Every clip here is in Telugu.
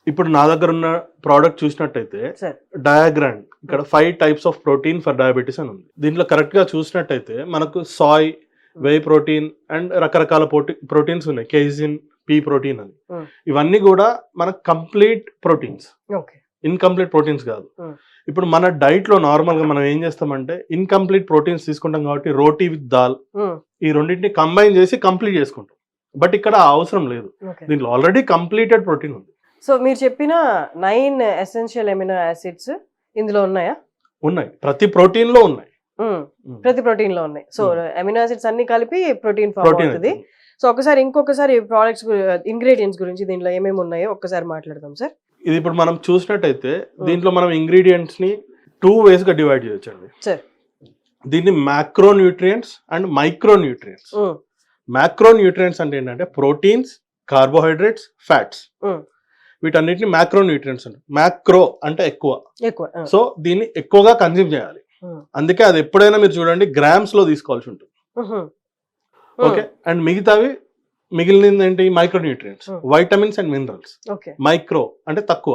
ఇప్పుడు నా దగ్గర ఉన్న ప్రోడక్ట్ చూసినట్టయితే సార్ డయాగ్రాండ్ ఇక్కడ 5 types of protein for diabetes అని ఉంది. దీంట్లో కరెక్ట్ గా చూసినట్టయితే మనకు సాయ్, వే ప్రోటీన్ అండ్ రకరకాల ప్రోటీన్స్ ఉన్నాయి. కేజిన్, పీ ప్రోటీన్ అని. ఇవన్నీ కూడా మనకు complete proteins, okay incomplete proteins కాదు. ఇప్పుడు మన డైట్ లో నార్మల్ గా మనం ఏం చేస్తామంటే ఇన్కంప్లీట్ ప్రోటీన్స్ తీసుకుంటాం కాబట్టి రోటీ విత్ దాల్ ఈ రెండింటిని కంబైన్ చేసి కంప్లీట్ చేసుకుంటాం. బట్ ఇక్కడ ఆ అవసరం లేదు. దీంట్లో ఆల్రెడీ కంప్లీటెడ్ ప్రోటీన్ ఉంది. సో మీరు చెప్పిన 9 ఎసెన్షియల్ ఎమినో యాసిడ్స్ ఇందులో ఉన్నాయా? ఉన్నాయి, ప్రతి ప్రోటీన్ లో ఉన్నాయి. ప్రతి ప్రోటీన్ లో ఉన్నాయి. సో ఎమినో యాసిడ్స్ అన్ని కలిపి ప్రోటీన్ ఫామ్ అవుతుంది. సో ఇంకొకసారి ప్రోడక్ట్స్ ఇంగ్రీడియంట్స్ గురించి దీంట్లో ఏమేమి ఉన్నాయో ఒక్కసారి మాట్లాడదాం సార్. ఇది ఇప్పుడు మనం చూసినట్టయితే దీంట్లో మనం ఇంగ్రీడియంట్స్ ని 2 ways గా డివైడ్ చేయొచ్చండి సార్. దీన్ని macro nutrients and micro nutrients. Macro nutrients అంటే ఏంటంటే ప్రోటీన్స్, కార్బోహైడ్రేట్స్, ఫ్యాట్స్, వీటన్నిటిని మ్యాక్రో న్యూట్రియంట్స్ అంటారు. మ్యాక్రో అంటే ఎక్కువ. సో దీన్ని ఎక్కువగా కన్జ్యూమ్ చేయాలి. అందుకే అది ఎప్పుడైనా మీరు చూడండి గ్రామ్స్ లో తీసుకోవాల్సి ఉంటుంది. ఓకే, అండ్ మిగిలినది ఏంటి? Micro nutrients, vitamins and minerals. Micro అంటే తక్కువ.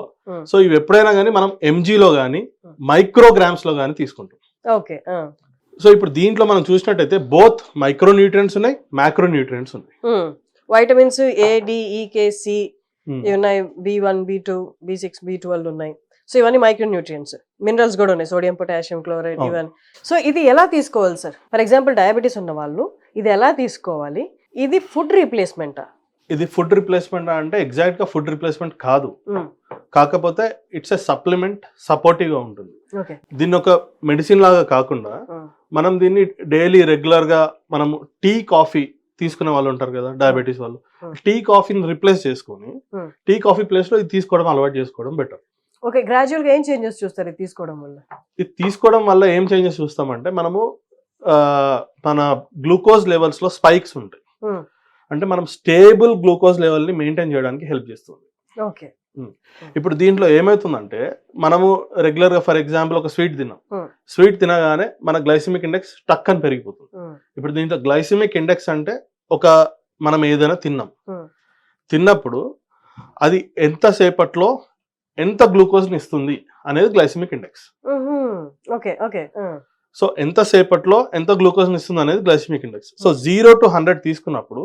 సో ఇవి ఎప్పుడైనా కానీ మనం ఎంజీలో కానీ మైక్రోగ్రామ్స్ లో కానీ తీసుకుంటాం. ఓకే, సో ఇప్పుడు దీంట్లో మనం చూసినట్టయితే బోత్ మైక్రో న్యూట్రియంట్స్ ఉన్నాయి, మ్యాక్రో న్యూట్రియంట్స్ ఉన్నాయి. Vitamins A, D, E, K, C ఉన్నాయి, B1, B2, B6, B12 ఉన్నాయి. సో ఇవన్నీ మైక్రో న్యూట్రియంట్స్. మినరల్స్ కూడా ఉన్నాయి, సోడియం, పొటాషియం, క్లోరైడ్, ఇవన్నీ. సో ఇది ఎలా తీసుకోవాలి సార్? ఫర్ ఎగ్జాంపుల్ డయాబెటీస్ ఉన్న వాళ్ళు ఇది ఎలా తీసుకోవాలి? ఇది ఫుడ్ రీప్లేస్మెంటా? ఇది ఫుడ్ రిప్లేస్మెంట్ అంటే ఎగ్జాక్ట్ గా ఫుడ్ రిప్లేస్మెంట్ కాదు, కాకపోతే ఇట్స్ ఎ సప్లిమెంట్, సపోర్టివ్ గా ఉంటుంది. దీన్ని ఒక మెడిసిన్ లాగా కాకుండా మనం దీన్ని డైలీ రెగ్యులర్ గా మనం టీ, కాఫీ తీసుకునే వాళ్ళు ఉంటారు కదా డయాబెటీస్ వాళ్ళు, టీ కాఫీని రిప్లేస్ చేసుకొని టీ కాఫీ ప్లేస్ లో ఇది తీసుకోవడం అలవాటు చేసుకోవడం బెటర్. ఓకే, గ్రాడ్యువల్ గా ఏం చేంజెస్ చూస్తారు ఇది తీసుకోవడం వల్ల? ఇది తీసుకోవడం వల్ల ఏం చేంజెస్ చూస్తామంటే మనము మన గ్లూకోజ్ లెవెల్స్ లో స్పైక్స్ ఉంటాయి. అంటే మనం స్టేబుల్ గ్లూకోజ్ లెవెల్ ని మెయింటైన్ చేయడానికి హెల్ప్ చేస్తుంది. ఓకే, ఇప్పుడు దీంట్లో ఏమవుతుందంటే మనము రెగ్యులర్ గా ఫర్ ఎగ్జాంపుల్ ఒక స్వీట్ తిన్నాం, స్వీట్ తినగానే మన గ్లైసిమిక్ ఇండెక్స్ టక్ అని పెరిగిపోతుంది. ఇప్పుడు దీంట్లో గ్లైసిమిక్ ఇండెక్స్ అంటే మనం ఏదైనా తిన్నప్పుడు అది ఎంతసేపట్లో ఎంత గ్లూకోజ్ ని ఇస్తుంది అనేది గ్లైసిమిక్ ఇండెక్స్. సో ఎంతసేపట్లో ఎంత గ్లూకోజ్ ని ఇస్తుంది అనేది గ్లైసిమిక్ ఇండెక్స్. సో 0 to 100 తీసుకున్నప్పుడు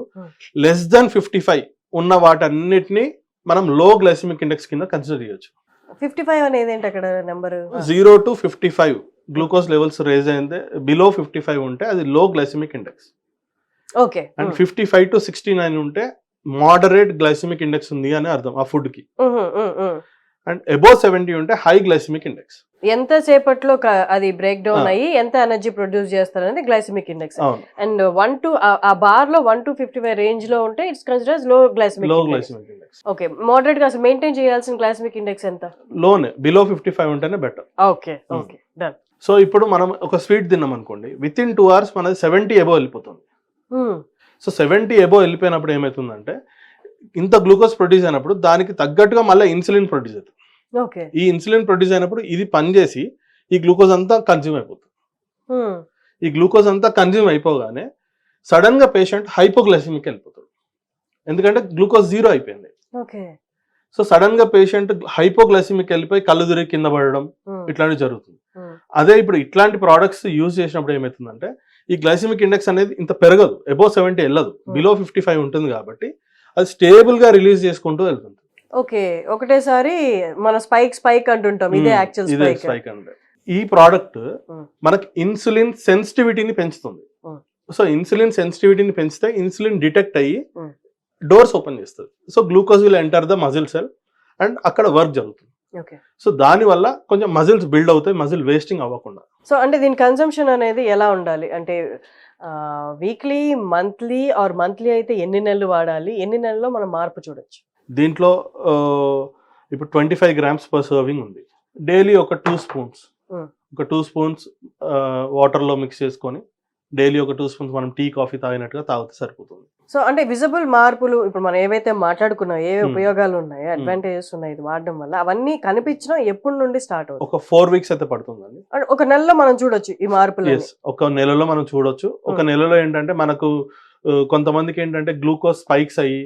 లెస్ దాన్ 55 ఉన్న వాటన్నిటిని మనం లో గ్లైసిమిక్ ఇండెక్స్ కింద కన్సిడర్ చేయొచ్చు. 55 అనేది ఏంటి అక్కడ నెంబర్? 0 to 55 గ్లూకోజ్ లెవెల్స్ రేజ్ అయింది, బిలో 55 ఉంటే అది low glycemic index. Okay, and 55 to 69 ఉంటే మోడరేట్ గ్లైసిమిక్ ఇండెక్స్ ఉంది అని అర్థం ఆ ఫుడ్ కి. అండ్ అబోవ్ 70 ఉంటే హై గ్లైసిమిక్ ఇండెక్స్. ఎంత సేపట్లో అది బ్రేక్ డౌన్ అయ్యి ఎంత ఎనర్జీ ప్రొడ్యూస్ చేస్తారనేది గ్లైసిమిక్ ఇండెక్స్. అండ్ 1 to ఆ బార్ లో 1 to 55 రేంజ్ లో ఉంటే ఇట్స్ కన్సిడర్డ్ లో గ్లైసిమిక్ ఇండెక్స్. ఓకే, మోడరేట్ గా అసలు మెయింటైన్ చేయాల్సిన గ్లైసిమిక్ ఇండెక్స్ ఎంత? లోనే, బిలో 55 ఉంటేనే better. Okay, okay, done. So ఇప్పుడు మనం ఒక స్వీట్ తిన్నాం అనుకోండి, విత్ ఇన్ 2 hours మనది 70 అబోవ్ వెళ్ళిపోతుంది. సో 70 అబోవ్ వెళ్ళిపోయినప్పుడు ఏమవుతుందంటే ఇంత గ్లూకోజ్ ప్రొడ్యూస్ అయినప్పుడు దానికి తగ్గట్టుగా మళ్ళీ ఇన్సులిన్ ప్రొడ్యూస్ అవుతుంది. ఈ ఇన్సులిన్ ప్రొడ్యూస్ అయినప్పుడు ఇది పనిచేసి ఈ గ్లూకోజ్ అంతా కన్జ్యూమ్ అయిపోతుంది. ఈ గ్లూకోజ్ అంతా కన్జ్యూమ్ అయిపోగానే సడన్ గా పేషెంట్ హైపోగ్లైసిమిక్ వెళ్ళిపోతాడు, ఎందుకంటే గ్లూకోజ్ 0 అయిపోయింది. సో సడన్ గా పేషెంట్ హైపోగ్లైసిమిక్ వెళ్ళిపోయి కళ్ళు తిరిగి కింద పడడం ఇట్లాంటివి జరుగుతుంది. అదే ఇప్పుడు ఇట్లాంటి ప్రోడక్ట్స్ యూజ్ చేసినప్పుడు ఏమవుతుందంటే ఈ గ్లైసిమిక్ ఇండెక్స్ అనేది ఇంత పెరగదు, అబోవ్ 70 వెళ్ళదు, బిలో 55 ఉంటుంది కాబట్టి అది స్టేబుల్ గా రిలీజ్ చేసుకుంటూ వెళ్తుంది. ఓకే, ఒకటేసారి మన స్పైక్ అంటుంటాం, ఇదే యాక్చువల్ స్పైక్ అంటే. ఈ ప్రోడక్ట్ మనకి ఇన్సులిన్ సెన్సిటివిటీని పెంచుతుంది. సో ఇన్సులిన్ సెన్సిటివిటీని పెంచితే ఇన్సులిన్ డిటెక్ట్ అయ్యి డోర్స్ ఓపెన్ చేస్తుంది. So glucose will enter the muscle cell and అక్కడ వర్క్ జరుగుతుంది. సో దాని వల్ల కొంచెం మజిల్స్ బిల్డ్ అవుతాయి, మజిల్ వేస్టింగ్ అవ్వకుండా. సో అంటే దీని కన్సంప్షన్ అనేది ఎలా ఉండాలి అంటే వీక్లీ, మంత్లీ ఆర్ మంత్లీ అయితే ఎన్ని నెలలు వాడాలి, ఎన్ని నెలల్లో మనం మార్పు చూడొచ్చు? దీంట్లో ఇప్పుడు 25 grams per సర్వింగ్ ఉంది. డైలీ ఒక 2 స్పూన్స్ వాటర్లో మిక్స్ చేసుకొని డైలీ ఒక 2 స్పూన్స్ మనం టీ, కాఫీ తాగినట్టుగా తాగితే సరిపోతుంది. సో అంటే విజిబుల్ మార్పులు ఇప్పుడు మనం ఏవైతే మాట్లాడుకున్నాం, ఏ ఉపయోగాలు ఉన్నాయి, అడ్వాంటేజెస్ ఉన్నాయి ఇది వాడడం వల్ల, అవన్నీ కనిపించడం ఎప్పటి నుండి స్టార్ట్ అవుతుంది? ఒక 4 weeks అయితే పడుతుందండి. ఒక నెలలో మనం చూడొచ్చు ఈ మార్పులు? ఒక నెలలో మనం చూడొచ్చు. ఒక నెలలో ఏంటంటే మనకు కొంతమందికి ఏంటంటే గ్లూకోజ్ స్పైక్స్ అయ్యి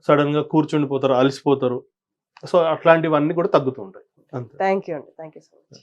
సడన్ గా కూర్చుండిపోతారు, అలసిపోతారు. సో అట్లాంటివన్నీ కూడా తగ్గుతూ ఉంటాయి అంతే. థ్యాంక్ యూ అండి, థ్యాంక్ యూ సో మచ్.